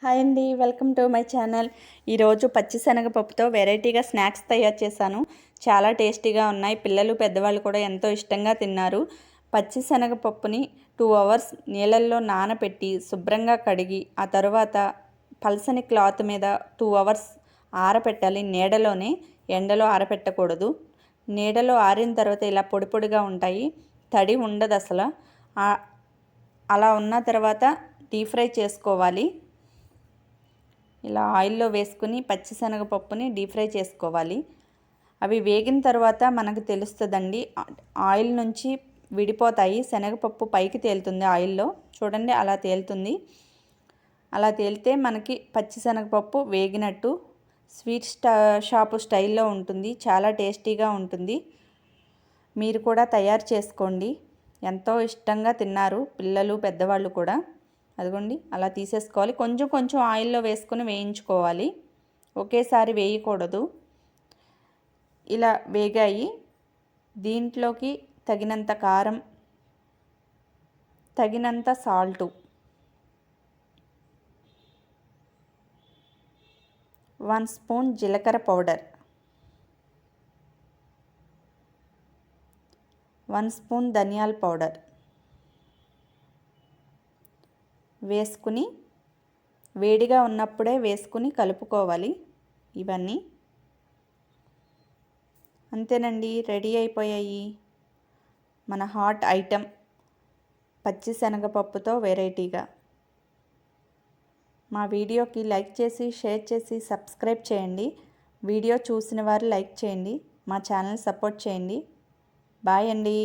Hi అండి, welcome to my channel. ఈరోజు పచ్చిశనగపప్పుతో వెరైటీగా స్నాక్స్ తయారు చేశాను. చాలా టేస్టీగా ఉన్నాయి. పిల్లలు పెద్దవాళ్ళు కూడా ఎంతో ఇష్టంగా తిన్నారు. పచ్చిశనగపప్పుని 2 అవర్స్ నీళ్ళల్లో నానబెట్టి శుభ్రంగా కడిగి ఆ తర్వాత పల్సని క్లాత్ మీద 2 అవర్స్ ఆరబెట్టాలి. నీడలోనే, ఎండలో ఆరబెట్టకూడదు. నీడలో ఆరిన తర్వాత ఇలా పొడి పొడిగా ఉంటాయి, తడి ఉండదు అసలు. అలా ఉన్న తర్వాత డీప్ ఫ్రై చేసుకోవాలి. ఇలా ఆయిల్లో వేసుకుని పచ్చిశనగపప్పుని డీప్ ఫ్రై చేసుకోవాలి. అవి వేగిన తర్వాత మనకు తెలుస్తుందండి, ఆయిల్ నుంచి విడిపోతాయి. శనగపప్పు పైకి తేలుతుంది ఆయిల్లో, చూడండి అలా తేలుతుంది. అలా తేలితే మనకి పచ్చిశనగపప్పు వేగినట్టు. స్వీట్ షాపు స్టైల్లో ఉంటుంది, చాలా టేస్టీగా ఉంటుంది. మీరు కూడా తయారు చేసుకోండి. ఎంతో ఇష్టంగా తిన్నారు పిల్లలు పెద్దవాళ్ళు కూడా. అదిగోండి అలా తీసేసుకోవాలి. కొంచెం కొంచెం ఆయిల్లో వేసుకొని వేయించుకోవాలి, ఒకేసారి వేయకూడదు. ఇలా వేగాయి. దీంట్లోకి తగినంత కారం, తగినంత సాల్టు, 1 స్పూన్ జీలకర్ర పౌడర్, 1 స్పూన్ ధనియాల పౌడర్ వేసుకుని వేడిగా ఉన్నప్పుడే వేసుకుని కలుపుకోవాలి. ఇవన్నీ అంతేనండి, రెడీ అయిపోయాయి మన హాట్ ఐటెం పచ్చిశనగపప్పుతో వెరైటీగా. మా వీడియోకి లైక్ చేసి, షేర్ చేసి, సబ్స్క్రైబ్ చేయండి. వీడియో చూసిన వారు లైక్ చేయండి, మా ఛానల్ సపోర్ట్ చేయండి. బాయ్ అండి.